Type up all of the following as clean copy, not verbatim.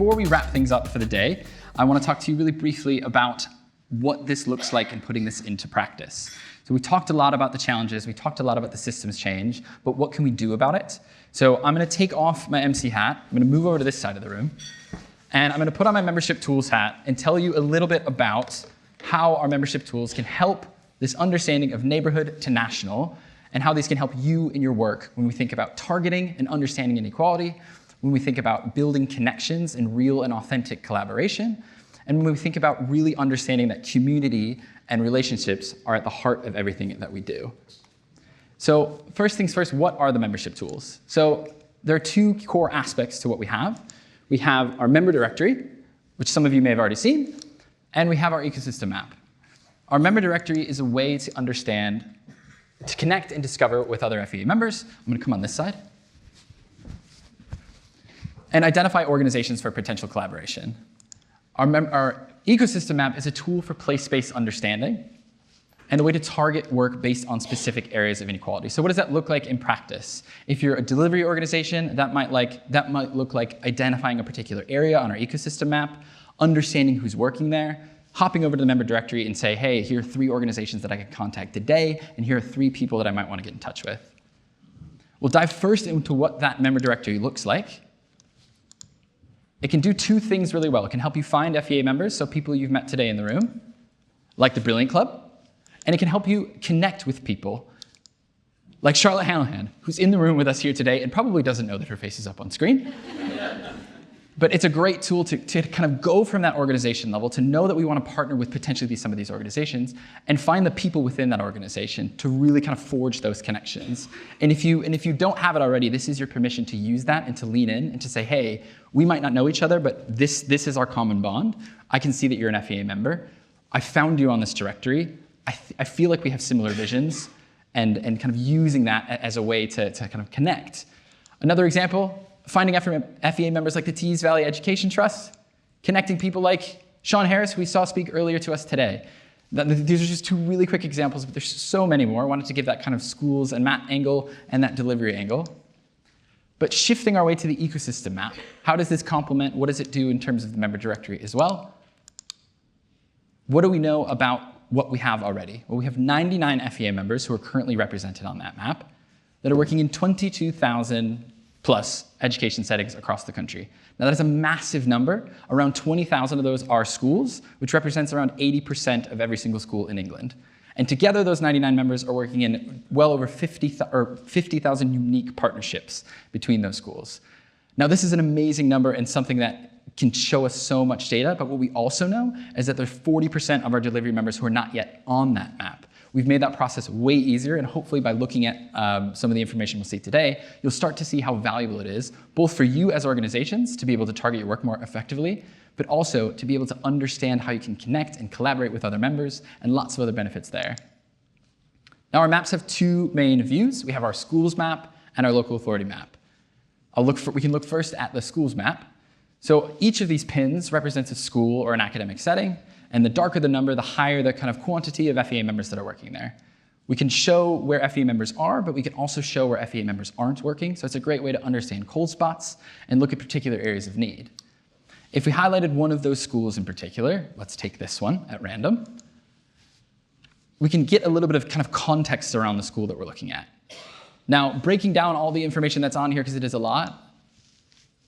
before we wrap things up for the day, I want to talk to you really briefly about what this looks like and putting this into practice. So we talked a lot about the challenges, we talked a lot about the systems change, but what can we do about it? So I'm going to take off my MC hat, I'm going to move over to this side of the room, and I'm going to put on my membership tools hat and tell you a little bit about how our membership tools can help this understanding of neighborhood to national, and how these can help you in your work when we think about targeting and understanding inequality, when we think about building connections and real and authentic collaboration, and when we think about really understanding that community and relationships are at the heart of everything that we do. So first things first, what are the membership tools? So there are two core aspects to what we have. We have our member directory, which some of you may have already seen, and we have our ecosystem map. Our member directory is a way to understand, to connect and discover with other FEA members. I'm going to come on this side. And identify organizations for potential collaboration. Our ecosystem map is a tool for place-based understanding and a way to target work based on specific areas of inequality. So what does that look like in practice? If you're a delivery organization, that might look like identifying a particular area on our ecosystem map, understanding who's working there, hopping over to the member directory and say, hey, here are 3 organizations that I can contact today, and here are 3 people that I might want to get in touch with. We'll dive first into what that member directory looks like. It can do 2 things really well. It can help you find FEA members, so people you've met today in the room, like the Brilliant Club, and it can help you connect with people, like Charlotte Hallahan, who's in the room with us here today and probably doesn't know that her face is up on screen. But it's a great tool to kind of go from that organization level, to know that we want to partner with potentially some of these organizations, and find the people within that organization to really kind of forge those connections. And if you don't have it already, this is your permission to use that and to lean in and to say, hey, we might not know each other, but this is our common bond. I can see that you're an FEA member. I found you on this directory. I feel like we have similar visions, and kind of using that as a way to kind of connect. Another example, finding FEA members like the Tees Valley Education Trust, connecting people like Sean Harris, who we saw speak earlier to us today. These are just 2 really quick examples, but there's so many more. I wanted to give that kind of schools and map angle and that delivery angle. But shifting our way to the ecosystem map, how does this complement? What does it do in terms of the member directory as well? What do we know about what we have already? Well, we have 99 FEA members who are currently represented on that map that are working in 22,000 plus education settings across the country. Now that is a massive number. Around 20,000 of those are schools, which represents around 80% of every single school in England. And together, those 99 members are working in well over 50,000 unique partnerships between those schools. Now this is an amazing number and something that can show us so much data, but what we also know is that there's 40% of our delivery members who are not yet on that map. We've made that process way easier, and hopefully by looking at some of the information we'll see today, you'll start to see how valuable it is, both for you as organizations to be able to target your work more effectively, but also to be able to understand how you can connect and collaborate with other members, and lots of other benefits there. Now our maps have 2 main views. We have our schools map and our local authority map. We can look first at the schools map. So each of these pins represents a school or an academic setting, and the darker the number, the higher the kind of quantity of FEA members that are working there. We can show where FEA members are, but we can also show where FEA members aren't working, so it's a great way to understand cold spots and look at particular areas of need. If we highlighted one of those schools in particular, let's take this one at random, we can get a little bit of kind of context around the school that we're looking at. Now, breaking down all the information that's on here, because it is a lot,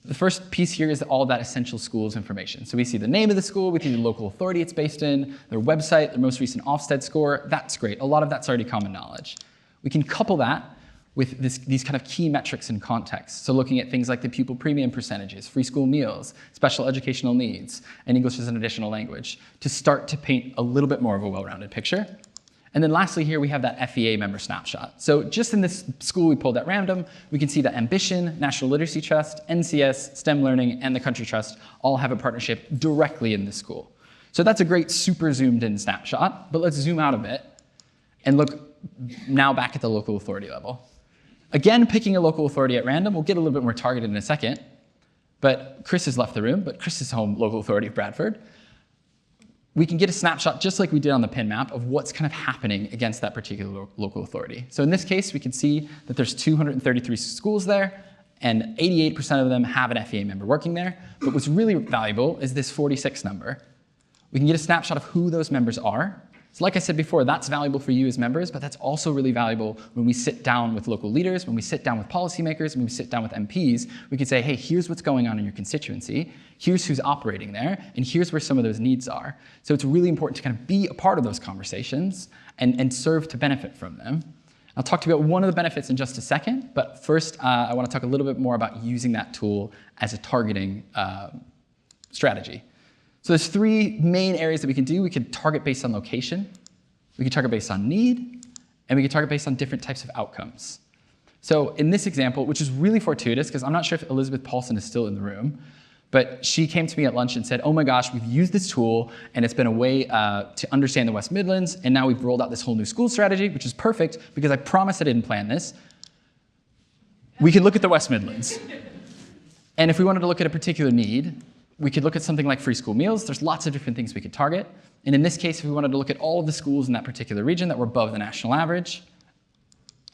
the first piece here is all of that essential schools information. So we see the name of the school, we see the local authority it's based in, their website, their most recent Ofsted score. That's great. A lot of that's already common knowledge. We can couple that with these kind of key metrics and context. So looking at things like the pupil premium percentages, free school meals, special educational needs, and English as an additional language to start to paint a little bit more of a well-rounded picture. And then lastly here, we have that FEA member snapshot. So just in this school we pulled at random, we can see that Ambition, National Literacy Trust, NCS, STEM Learning, and the Country Trust all have a partnership directly in this school. So that's a great super zoomed in snapshot, but let's zoom out a bit and look now back at the local authority level. Again, picking a local authority at random, we'll get a little bit more targeted in a second, but Chris has left the room, but Chris's home local authority of Bradford. We can get a snapshot, just like we did on the pin map, of what's kind of happening against that particular local authority. So in this case, we can see that there's 233 schools there, and 88% of them have an FEA member working there. But what's really valuable is this 46 number. We can get a snapshot of who those members are. So like I said before, that's valuable for you as members, but that's also really valuable when we sit down with local leaders, when we sit down with policymakers, when we sit down with MPs. We can say, hey, here's what's going on in your constituency, here's who's operating there, and here's where some of those needs are. So it's really important to kind of be a part of those conversations and serve to benefit from them. I'll talk to you about one of the benefits in just a second, but first I want to talk a little bit more about using that tool as a targeting strategy. So there's three main areas that we can do. We can target based on location, we can target based on need, and we can target based on different types of outcomes. So in this example, which is really fortuitous, because I'm not sure if Elizabeth Paulson is still in the room, but she came to me at lunch and said, oh my gosh, we've used this tool, and it's been a way to understand the West Midlands, and now we've rolled out this whole new school strategy, which is perfect, because I promise I didn't plan this. We could look at the West Midlands. And if we wanted to look at a particular need, we could look at something like free school meals. There's lots of different things we could target. And in this case, if we wanted to look at all of the schools in that particular region that were above the national average,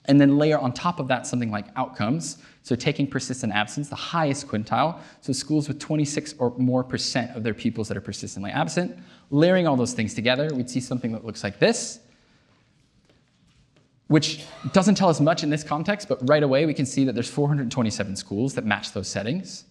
and then layer on top of that something like outcomes, so taking persistent absence, the highest quintile, so schools with 26% or more of their pupils that are persistently absent, layering all those things together, we'd see something that looks like this, which doesn't tell us much in this context, but right away we can see that there's 427 schools that match those settings.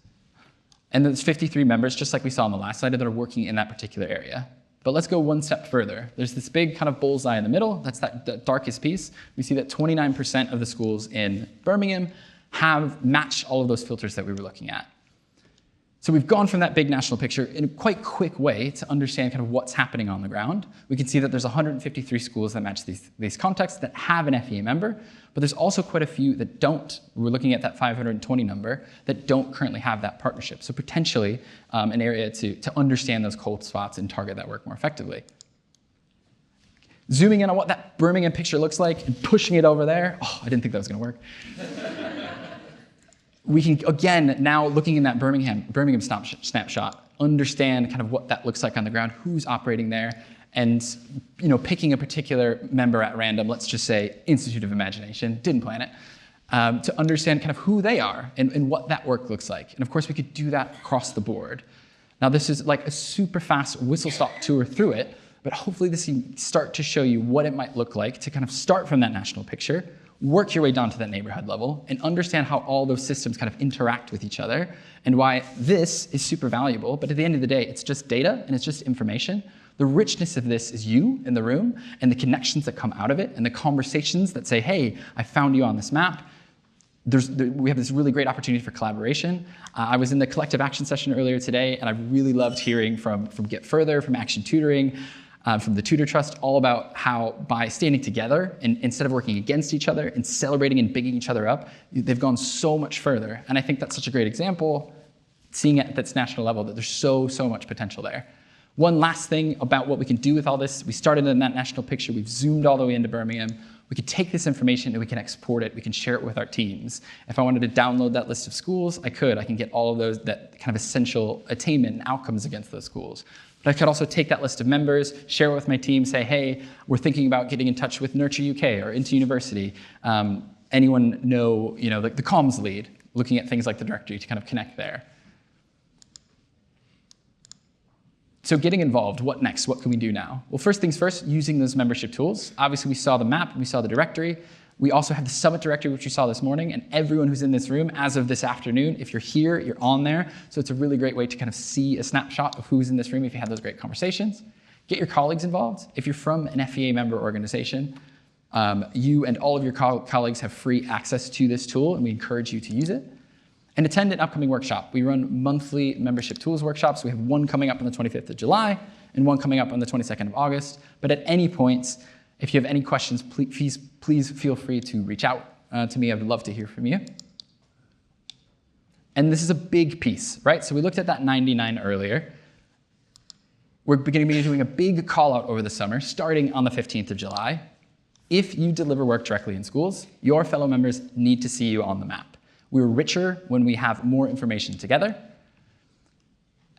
And there's 53 members, just like we saw on the last slide, that are working in that particular area. But let's go one step further. There's this big kind of bullseye in the middle. That's that darkest piece. We see that 29% of the schools in Birmingham have matched all of those filters that we were looking at. So we've gone from that big national picture in a quite quick way to understand kind of what's happening on the ground. We can see that there's 153 schools that match these contexts that have an FEA member, but there's also quite a few that don't. We're looking at that 520 number that don't currently have that partnership. So potentially an area to understand those cold spots and target that work more effectively. Zooming in on what that Birmingham picture looks like and pushing it over there. Oh, I didn't think that was going to work. We can, again, now looking in that Birmingham snapshot, understand kind of what that looks like on the ground, who's operating there, and picking a particular member at random, let's just say Institute of Imagination, didn't plan it, to understand kind of who they are and what that work looks like. And of course, we could do that across the board. Now, this is like a super fast whistle-stop tour through it, but hopefully this can start to show you what it might look like to kind of start from that national picture, work your way down to that neighborhood level, and understand how all those systems kind of interact with each other, and why this is super valuable. But at the end of the day, it's just data and it's just information. The richness of this is you in the room and the connections that come out of it and the conversations that say, hey, I found you on this map. We have this really great opportunity for collaboration. I was in the collective action session earlier today, and I really loved hearing from Get Further, from Action Tutoring, from the Tutor Trust, all about how by standing together and instead of working against each other and celebrating and bigging each other up, they've gone so much further. And I think that's such a great example, seeing it at this national level, that there's so much potential there. One last thing about what we can do with all this. We started in that national picture. We've zoomed all the way into Birmingham. We could take this information and we can export it. We can share it with our teams. If I wanted to download that list of schools, I could. I can get all of those, that kind of essential attainment and outcomes against those schools. But I could also take that list of members, share it with my team, say, hey, we're thinking about getting in touch with Nurture UK or Into University. Anyone know, the comms lead, looking at things like the directory to kind of connect there. So getting involved, what next? What can we do now? Well, first things first, using those membership tools. Obviously, we saw the map, we saw the directory. We also have the Summit directory, which you saw this morning, and everyone who's in this room, as of this afternoon, if you're here, you're on there. So it's a really great way to kind of see a snapshot of who's in this room if you have those great conversations. Get your colleagues involved. If you're from an FEA member organization, you and all of your colleagues have free access to this tool, and we encourage you to use it. And attend an upcoming workshop. We run monthly membership tools workshops. We have one coming up on the 25th of July and one coming up on the 22nd of August. But at any point, if you have any questions, please feel free to reach out to me. I would love to hear from you. And this is a big piece, right? So we looked at that 99 earlier. We're going to be doing a big call out over the summer, starting on the 15th of July. If you deliver work directly in schools, your fellow members need to see you on the map. We're richer when we have more information together.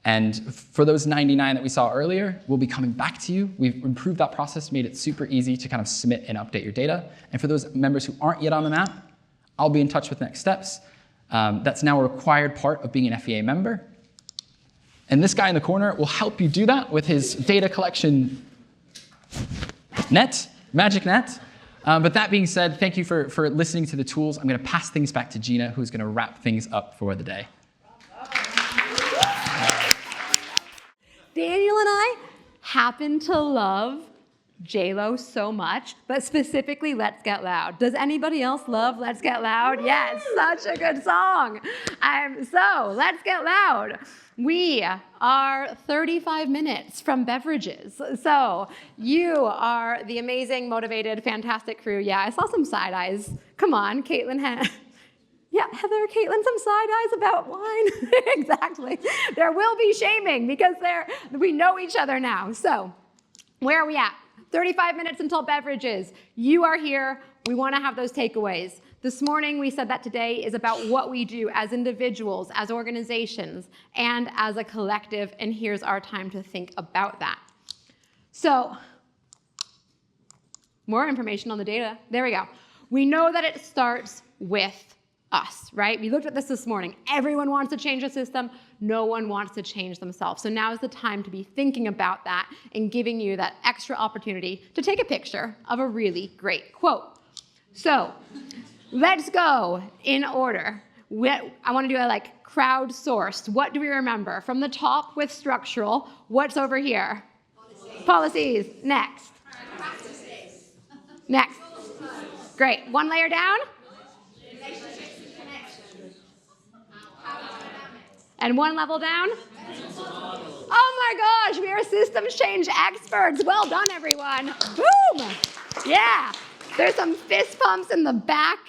And for those 99 that we saw earlier, we'll be coming back to you. We've improved that process, made it super easy to kind of submit and update your data. And for those members who aren't yet on the map, I'll be in touch with next steps. That's now a required part of being an FEA member. And this guy in the corner will help you do that with his data collection net, magic net. But that being said, thank you for listening to the tools. I'm going to pass things back to Gina, who's going to wrap things up for the day. Daniel and I happen to love J-Lo so much, but specifically Let's Get Loud. Does anybody else love Let's Get Loud? Yes, such a good song. So Let's Get Loud. We are 35 minutes from Beverages. So you are the amazing, motivated, fantastic crew. Yeah, I saw some side eyes. Come on, Caitlin. Yeah, Heather, Caitlin, some side eyes about wine. Exactly. There will be shaming because we know each other now. So where are we at? 35 minutes until Beverages. You are here. We want to have those takeaways. This morning, we said that today is about what we do as individuals, as organizations, and as a collective, and here's our time to think about that. So, more information on the data. There we go. We know that it starts with us, right? We looked at this morning. Everyone wants to change the system. No one wants to change themselves. So now is the time to be thinking about that and giving you that extra opportunity to take a picture of a really great quote. So let's go in order. I want to do a crowdsourced. What do we remember? From the top with structural, what's over here? Policies. Next. Practices. Next. Great. One layer down. And one level down? Oh my gosh, we are systems change experts. Well done, everyone. Boom! Yeah. There's some fist pumps in the back,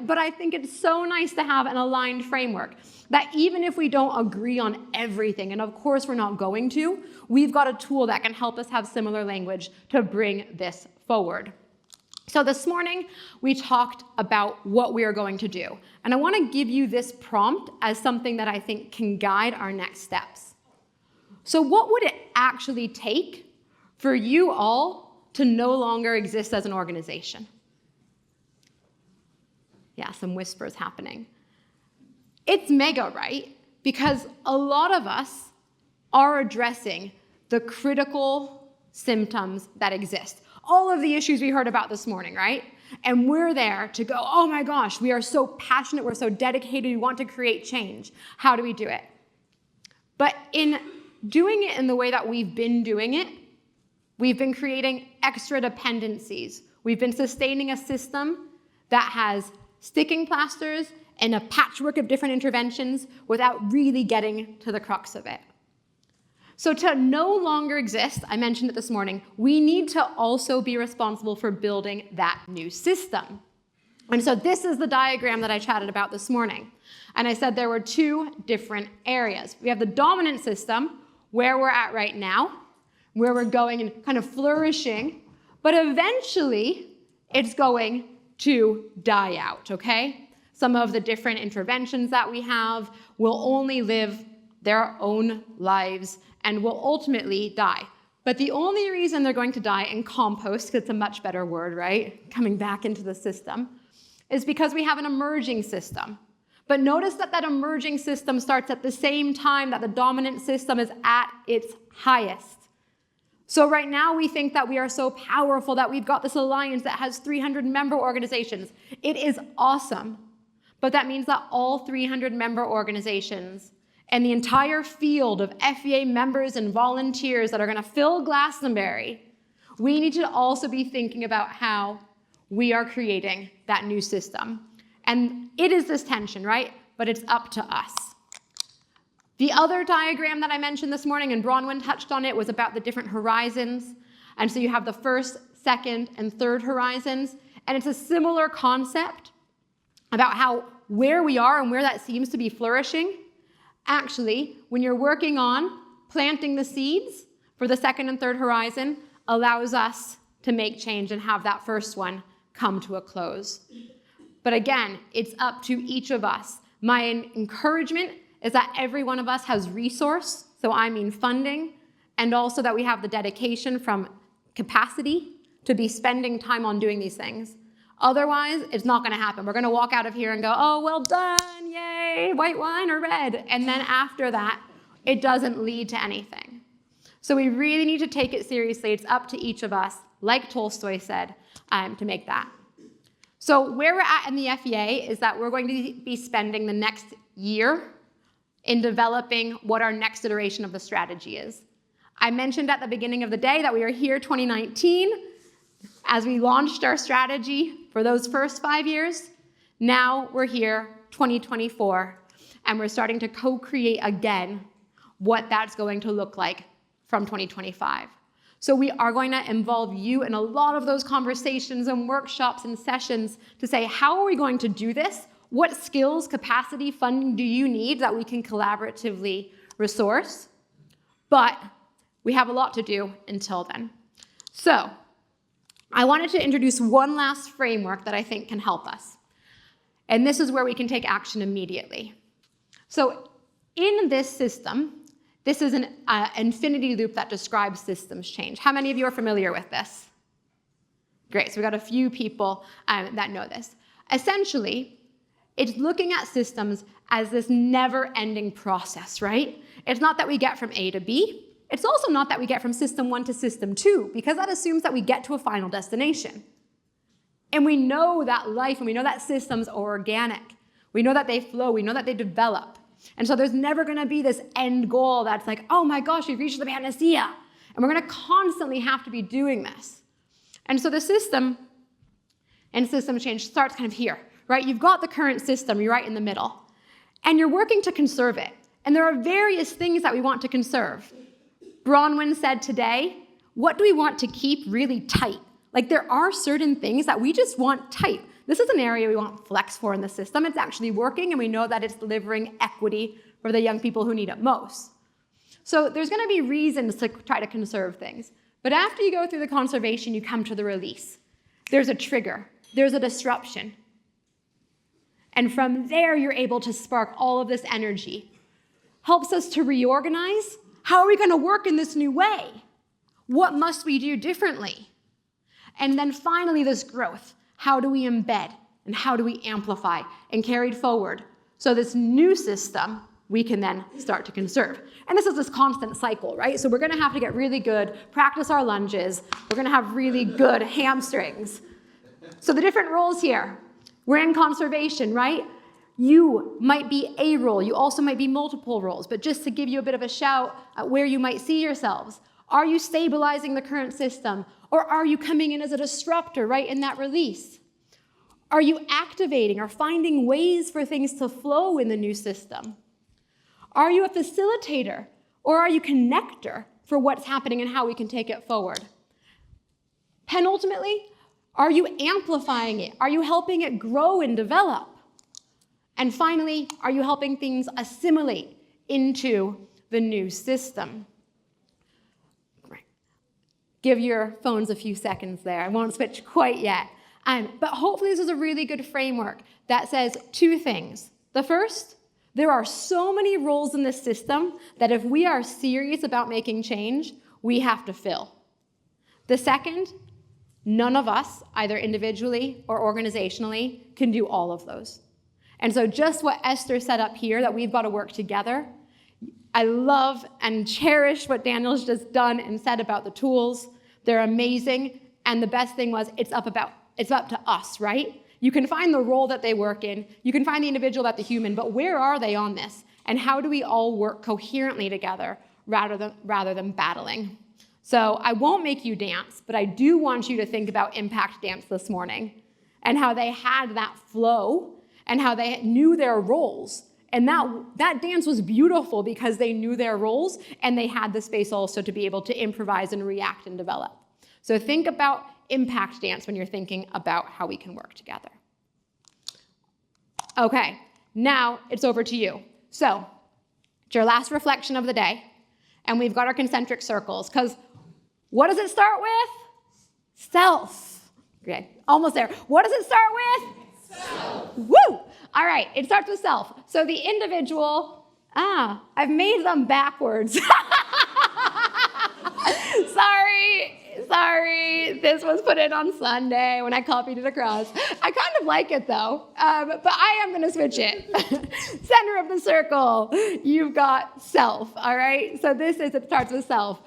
but I think it's so nice to have an aligned framework that even if we don't agree on everything, and of course we're not going to, we've got a tool that can help us have similar language to bring this forward. So this morning, we talked about what we are going to do. And I want to give you this prompt as something that I think can guide our next steps. So what would it actually take for you all to no longer exist as an organization? Yeah, some whispers happening. It's mega, right? Because a lot of us are addressing the critical symptoms that exist. All of the issues we heard about this morning, right? And we're there to go, oh my gosh, we are so passionate, we're so dedicated, we want to create change. How do we do it? But in doing it in the way that we've been doing it, we've been creating extra dependencies. We've been sustaining a system that has sticking plasters and a patchwork of different interventions without really getting to the crux of it. So to no longer exist, I mentioned it this morning, we need to also be responsible for building that new system. And so this is the diagram that I chatted about this morning. And I said there were two different areas. We have the dominant system, where we're at right now, where we're going and kind of flourishing, but eventually it's going to die out, okay? Some of the different interventions that we have will only live their own lives and will ultimately die. But the only reason they're going to die in compost, because it's a much better word, right? Coming back into the system, is because we have an emerging system. But notice that that emerging system starts at the same time that the dominant system is at its highest. So right now we think that we are so powerful that we've got this alliance that has 300 member organizations. It is awesome. But that means that all 300 member organizations and the entire field of FEA members and volunteers that are going to fill Glastonbury, we need to also be thinking about how we are creating that new system. And it is this tension, right? But it's up to us. The other diagram that I mentioned this morning, and Bronwyn touched on it, was about the different horizons. And so you have the first, second, and third horizons. And it's a similar concept about how where we are and where that seems to be flourishing. Actually, when you're working on planting the seeds for the second and third horizon, allows us to make change and have that first one come to a close. But again, it's up to each of us. My encouragement is that every one of us has resource, so I mean funding, and also that we have the dedication from capacity to be spending time on doing these things. Otherwise, it's not going to happen. We're going to walk out of here and go, oh, well done, yay, white wine or red. And then after that, it doesn't lead to anything. So we really need to take it seriously. It's up to each of us, like Tolstoy said, to make that. So where we're at in the FEA is that we're going to be spending the next year in developing what our next iteration of the strategy is. I mentioned at the beginning of the day that we were here 2019 as we launched our strategy for those first 5 years. Now we're here 2024, and we're starting to co-create again what that's going to look like from 2025. So we are going to involve you in a lot of those conversations and workshops and sessions to say, how are we going to do this? What skills, capacity, funding do you need that we can collaboratively resource? But we have a lot to do until then. So I wanted to introduce one last framework that I think can help us. And this is where we can take action immediately. So in this system, this is an infinity loop that describes systems change. How many of you are familiar with this? Great, so we've got a few people that know this. Essentially, it's looking at systems as this never-ending process, right? It's not that we get from A to B. It's also not that we get from system 1 to system 2, because that assumes that we get to a final destination. And we know that life and we know that systems are organic. We know that they flow. We know that they develop. And so there's never going to be this end goal that's like, oh my gosh, we've reached the panacea. And we're going to constantly have to be doing this. And so the system and system change starts kind of here, right? You've got the current system, you're right in the middle. And you're working to conserve it. And there are various things that we want to conserve. Bronwyn said today, what do we want to keep really tight? Like there are certain things that we just want tight. This is an area we want flex for in the system. It's actually working, and we know that it's delivering equity for the young people who need it most. So there's going to be reasons to try to conserve things. But after you go through the conservation, you come to the release. There's a trigger. There's a disruption. And from there, you're able to spark all of this energy. Helps us to reorganize. How are we going to work in this new way? What must we do differently? And then finally, this growth. How do we embed and how do we amplify and carry it forward? So this new system, we can then start to conserve. And this is this constant cycle, right? So we're going to have to get really good, practice our lunges. We're going to have really good hamstrings. So the different roles here. We're in conservation, right? You might be a role. You also might be multiple roles. But just to give you a bit of a shout at where you might see yourselves. Are you stabilizing the current system? Or are you coming in as a disruptor right in that release? Are you activating or finding ways for things to flow in the new system? Are you a facilitator or are you a connector for what's happening and how we can take it forward? Penultimately, are you amplifying it? Are you helping it grow and develop? And finally, are you helping things assimilate into the new system? Give your phones a few seconds there. I won't switch quite yet. But hopefully this is a really good framework that says two things. The first, there are so many roles in this system that if we are serious about making change, we have to fill. The second, none of us, either individually or organizationally, can do all of those. And so just what Esther set up here, that we've got to work together. I love and cherish what Daniel's just done and said about the tools. They're amazing. And the best thing was it's up to us, right? You can find the role that they work in. You can find the individual about the human, but where are they on this? And how do we all work coherently together rather than battling? So I won't make you dance, but I do want you to think about Impact Dance this morning and how they had that flow and how they knew their roles. And that dance was beautiful because they knew their roles and they had the space also to be able to improvise and react and develop. So think about Impact Dance when you're thinking about how we can work together. Okay, now it's over to you. So it's your last reflection of the day, and we've got our concentric circles, because what does it start with? Self. Okay, almost there. What does it start with? Self. Woo! All right, it starts with self. So the individual, I've made them backwards. Sorry, this was put in on Sunday when I copied it across. I kind of like it though, but I am gonna switch it. Center of the circle, you've got self, all right? So it starts with self.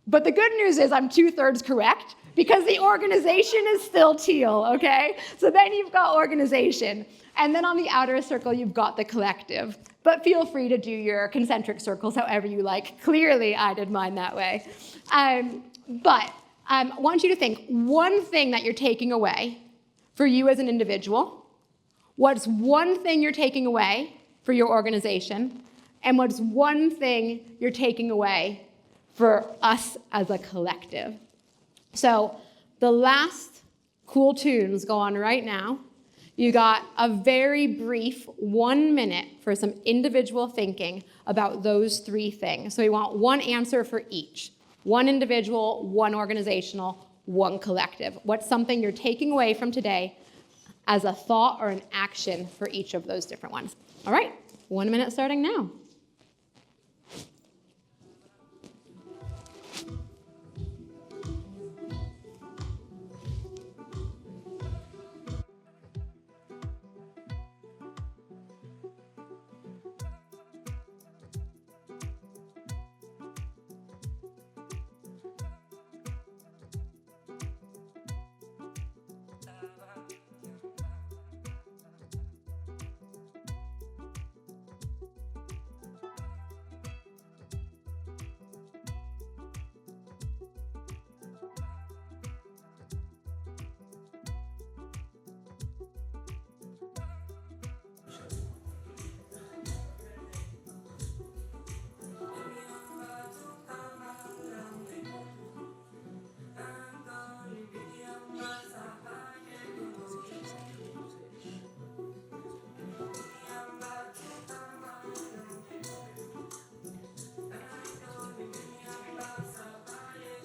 But the good news is I'm 2/3 correct because the organization is still teal, okay? So then you've got organization. And then on the outer circle, you've got the collective. But feel free to do your concentric circles however you like. Clearly, I did mine that way. But I want you to think one thing that you're taking away for you as an individual. What's one thing you're taking away for your organization? And what's one thing you're taking away for us as a collective? So the last cool tunes go on right now. You got a very brief 1 minute for some individual thinking about those three things. So we want one answer for each. One individual, one organizational, one collective. What's something you're taking away from today as a thought or an action for each of those different ones? All right, 1 minute starting now.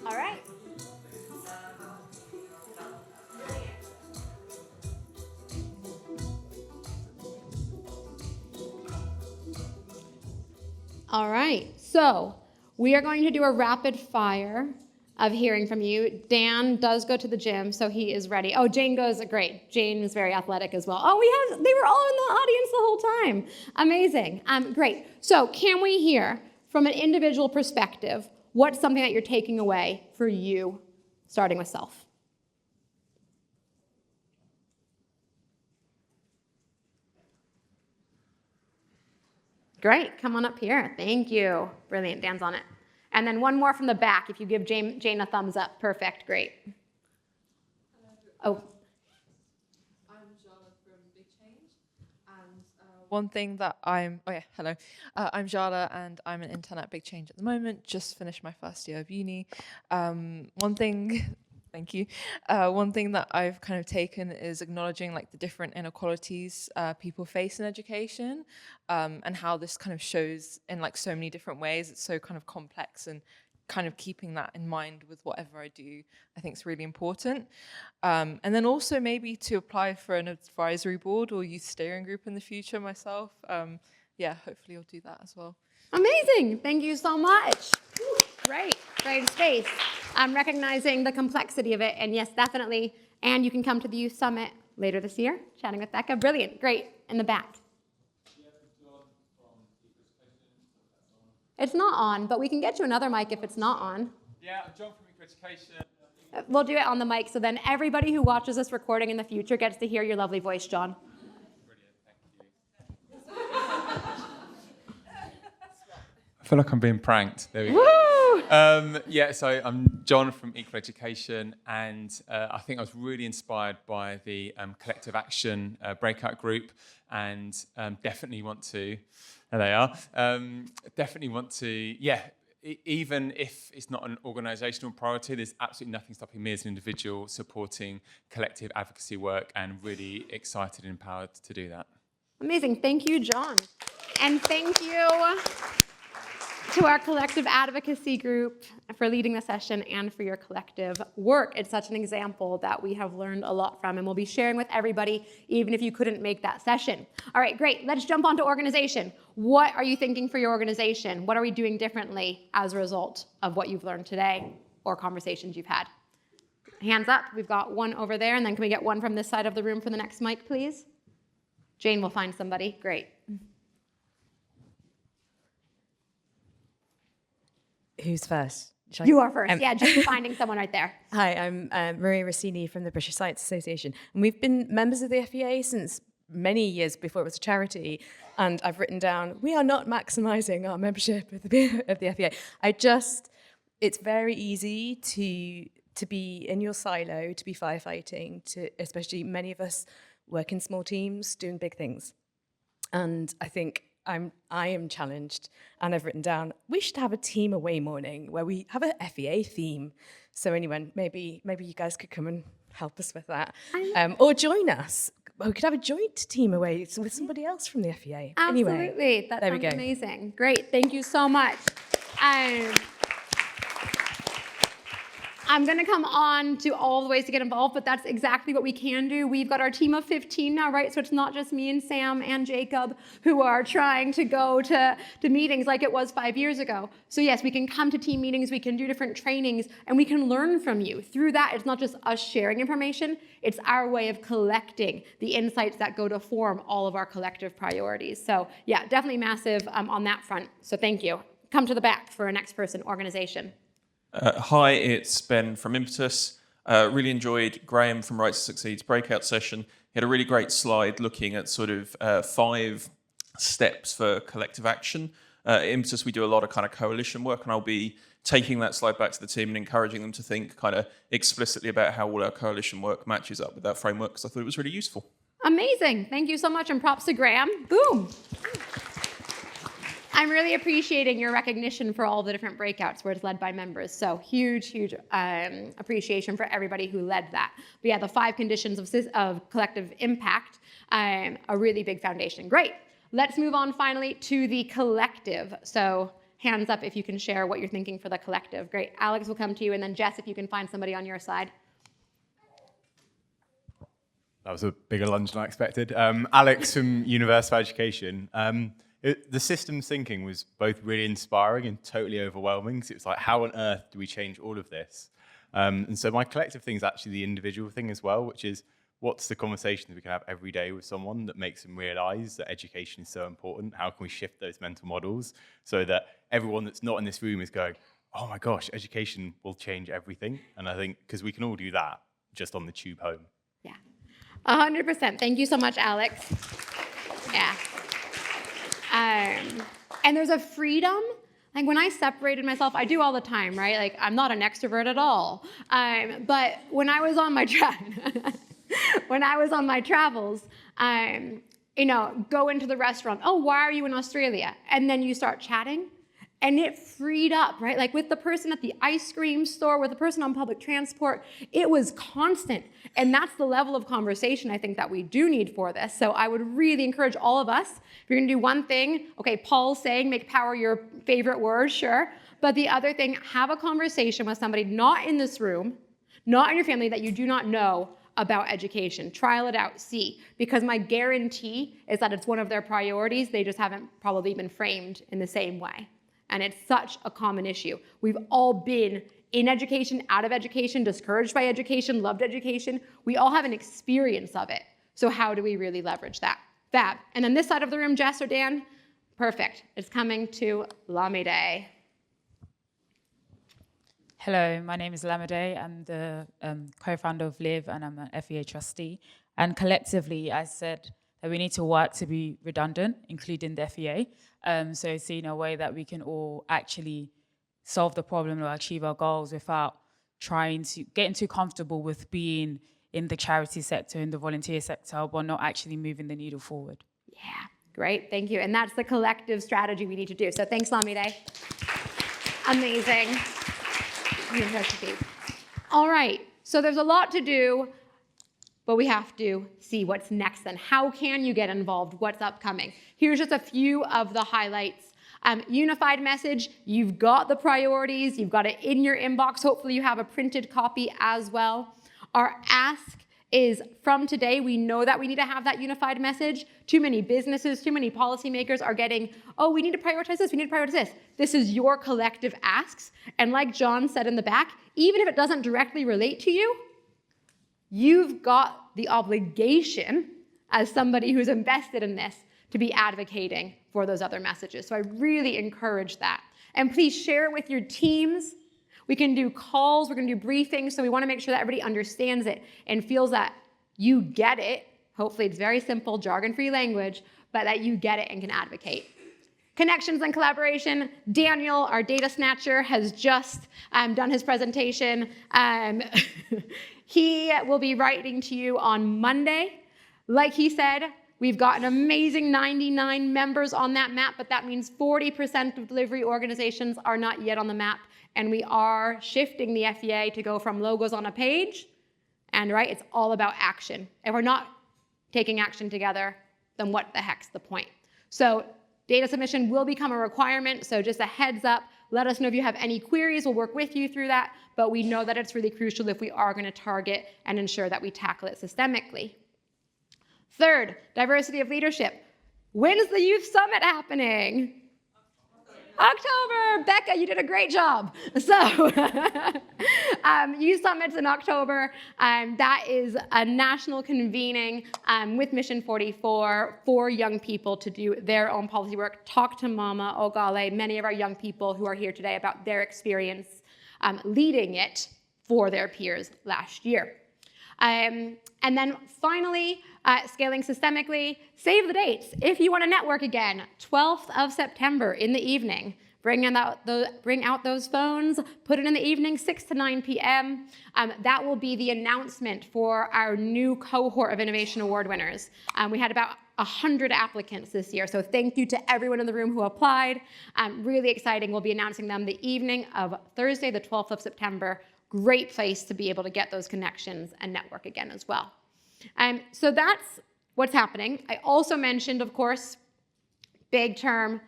All right. All right, so we are going to do a rapid fire of hearing from you. Dan does go to the gym, so he is ready. Oh, Jane goes, great. Jane is very athletic as well. Oh, they were all in the audience the whole time. Amazing, great. So can we hear from an individual perspective, what's something that you're taking away for you, starting with self? Great, come on up here. Thank you. Brilliant, Dan's on it. And then one more from the back. If you give Jane a thumbs up, perfect, great. Oh. I'm Jala from Big Change, and one thing that I'm Jala, and I'm an intern at Big Change at the moment. Just finished my first year of uni. Thank you. One thing that I've kind of taken is acknowledging like the different inequalities people face in education, and how this kind of shows in like so many different ways. It's so kind of complex, and kind of keeping that in mind with whatever I do, I think is really important. And then also maybe to apply for an advisory board or youth steering group in the future myself. Hopefully I'll do that as well. Amazing, thank you so much. Great space. I'm recognizing the complexity of it, and yes, definitely. And you can come to the Youth Summit later this year, chatting with Becca. Brilliant, great, in the back. It's not on, but we can get you another mic if it's not on. Yeah, I'm John from Eco-Education. We'll do it on the mic, so then everybody who watches this recording in the future gets to hear your lovely voice, John. Brilliant, thank you. I feel like I'm being pranked. There we go. Woo! So I'm John from Eco-Education, and I think I was really inspired by the Collective Action breakout group, and definitely want to, there they are, definitely want to, even if it's not an organisational priority, there's absolutely nothing stopping me as an individual supporting collective advocacy work, and really excited and empowered to do that. Amazing, thank you, John. And thank you to our collective advocacy group for leading the session and for your collective work. It's such an example that we have learned a lot from, and we'll be sharing with everybody, even if you couldn't make that session. All right, great, let's jump onto organization. What are you thinking for your organization? What are we doing differently as a result of what you've learned today or conversations you've had? Hands up. We've got one over there, and then can we get one from this side of the room for the next mic, please? Jane will find somebody. Great. Who's first? Shall I- You are first. Yeah, just finding someone right there. Hi, I'm Maria Rossini from the British Science Association. And we've been members of the FEA since many years before it was a charity. And I've written down, we are not maximising our membership of the FEA. It's very easy to be in your silo, to be firefighting, especially many of us work in small teams doing big things. And I think I am challenged, and I've written down, we should have a team away morning where we have a FEA theme. So anyway, maybe you guys could come and help us with that. Or join us. We could have a joint team away with somebody else from the FEA. Absolutely. Anyway, That there we sounds go. amazing. Great. Thank you so much. I'm going to come on to all the ways to get involved, but that's exactly what we can do. We've got our team of 15 now, right? So it's not just me and Sam and Jacob who are trying to go to meetings like it was 5 years ago. So yes, we can come to team meetings, we can do different trainings, and we can learn from you. Through that, it's not just us sharing information, it's our way of collecting the insights that go to form all of our collective priorities. So yeah, definitely massive on that front. So thank you. Come to the back for our next person, organization. Hi, it's Ben from Impetus. Really enjoyed Graham from Right to Succeed's breakout session. He had a really great slide looking at sort of 5 steps for collective action. At Impetus, we do a lot of kind of coalition work, and I'll be taking that slide back to the team and encouraging them to think kind of explicitly about how all our coalition work matches up with that framework, because I thought it was really useful. Amazing. Thank you so much, and props to Graham. Boom. I'm really appreciating your recognition for all the different breakouts where it's led by members. So huge appreciation for everybody who led that. But yeah, the 5 conditions of collective impact, a really big foundation. Great. Let's move on finally to the collective. So hands up if you can share what you're thinking for the collective. Great. Alex will come to you, and then Jess, if you can find somebody on your side. That was a bigger lunge than I expected. Alex from Universal Education. The systems thinking was both really inspiring and totally overwhelming. So it was like, how on earth do we change all of this? And so my collective thing is actually the individual thing as well, which is what's the conversations we can have every day with someone that makes them realize that education is so important? How can we shift those mental models so that everyone that's not in this room is going, oh my gosh, education will change everything? And I think, because we can all do that just on the tube home. Yeah, 100%. Thank you so much, Alex. Yeah. And there's a freedom. Like when I separated myself, I do all the time, right? Like I'm not an extrovert at all. But when I was on my travels, go into the restaurant. Oh, why are you in Australia? And then you start chatting. And it freed up, right? Like with the person at the ice cream store, with the person on public transport, it was constant. And that's the level of conversation I think that we do need for this. So I would really encourage all of us, if you're gonna do one thing, okay, Paul's saying make power your favorite word, sure. But the other thing, have a conversation with somebody not in this room, not in your family, that you do not know about education. Trial it out, see. Because my guarantee is that it's one of their priorities. They just haven't probably been framed in the same way. And it's such a common issue. We've all been in education, out of education, discouraged by education, loved education. We all have an experience of it. So how do we really leverage that? Fab. And then this side of the room, Jess or Dan? Perfect. It's coming to Lamide. Hello, my name is Lamide. I'm the co-founder of LIVE, and I'm an FEA trustee. And collectively, I said that we need to work to be redundant, including the FEA. So seeing a way that we can all actually solve the problem or achieve our goals without trying to getting too comfortable with being in the charity sector, in the volunteer sector, but not actually moving the needle forward. Yeah, great, thank you. And that's the collective strategy we need to do. So thanks, Lamide. Amazing. All right, so there's a lot to do, but we have to see what's next then. How can you get involved? What's upcoming? Here's just a few of the highlights. Unified message, you've got the priorities, you've got it in your inbox. Hopefully you have a printed copy as well. Our ask is from today, we know that we need to have that unified message. Too many businesses, too many policymakers are getting, oh, we need to prioritize this, we need to prioritize this. This is your collective asks. And like John said in the back, even if it doesn't directly relate to you, you've got the obligation as somebody who's invested in this to be advocating for those other messages. So I really encourage that. And please share it with your teams. We can do calls, we're gonna do briefings, so we wanna make sure that everybody understands it and feels that you get it. Hopefully it's very simple, jargon-free language, but that you get it and can advocate. Connections and collaboration. Daniel, our data snatcher, has just done his presentation. He will be writing to you on Monday. Like he said, we've got an amazing 99 members on that map, but that means 40% of delivery organizations are not yet on the map, and we are shifting the FEA to go from logos on a page, and right, it's all about action. If we're not taking action together, then what the heck's the point? So data submission will become a requirement, so just a heads up, let us know if you have any queries, we'll work with you through that, but we know that it's really crucial if we are gonna target and ensure that we tackle it systemically. Third, diversity of leadership. When is the Youth Summit happening? October. Becca, you did a great job. So Youth Summit's in October. That is a national convening with Mission 44 for young people to do their own policy work. Talk to Mama Ogale, many of our young people who are here today, about their experience leading it for their peers last year. And then finally, scaling systemically, save the dates. If you want to network again, 12th of September in the evening, bring out those phones, put it in the evening, 6 to 9 p.m. That will be the announcement for our new cohort of Innovation Award winners. We had about 100 applicants this year, so thank you to everyone in the room who applied. Really exciting. We'll be announcing them the evening of Thursday, the 12th of September. Great place to be able to get those connections and network again as well. So that's what's happening. I also mentioned, of course, big term,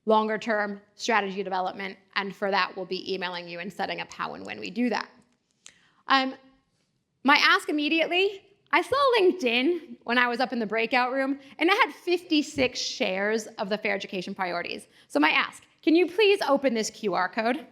longer term strategy development, and for that we'll be emailing you and setting up how and when we do that. My ask immediately, I saw LinkedIn when I was up in the breakout room, and it had 56 shares of the Fair Education priorities. So my ask, can you please open this QR code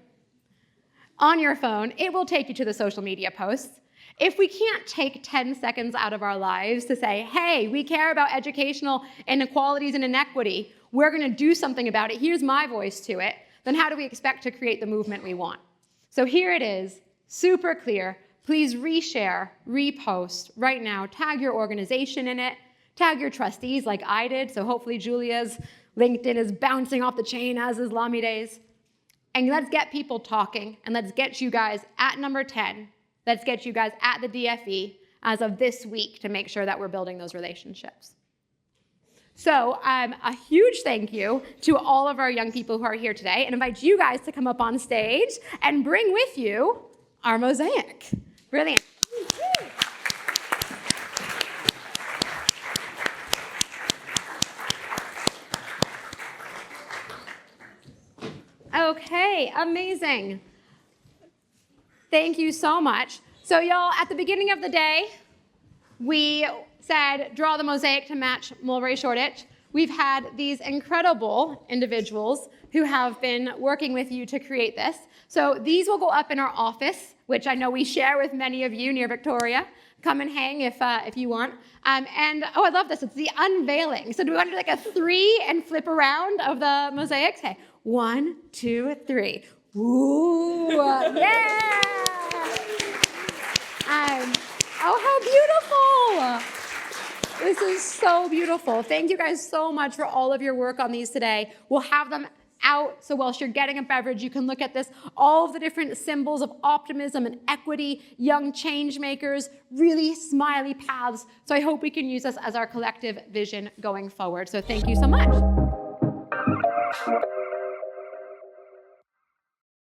on your phone? It will take you to the social media posts. If we can't take 10 seconds out of our lives to say, hey, we care about educational inequalities and inequity, we're gonna do something about it, here's my voice to it, then how do we expect to create the movement we want? So here it is, super clear. Please reshare, repost right now, tag your organization in it, tag your trustees like I did, so hopefully Julia's LinkedIn is bouncing off the chain, as is Lamide's. And let's get people talking, and let's get you guys at number 10. Let's get you guys at the DFE as of this week to make sure that we're building those relationships. So a huge thank you to all of our young people who are here today, and invite you guys to come up on stage and bring with you our mosaic. Brilliant. Okay, amazing. Thank you so much. So y'all, at the beginning of the day, we said, draw the mosaic to match Mulberry Shoreditch. We've had these incredible individuals who have been working with you to create this. So these will go up in our office, which I know we share with many of you near Victoria. Come and hang if you want. And oh, I love this, it's the unveiling. So do we want to do like a 3 and flip around of the mosaics? Okay, 1, 2, 3. Ooh, yeah! Oh, how beautiful! This is so beautiful. Thank you guys so much for all of your work on these today. We'll have them out, so whilst you're getting a beverage, you can look at this, all of the different symbols of optimism and equity, young change makers, really smiley paths. So I hope we can use this as our collective vision going forward. So thank you so much.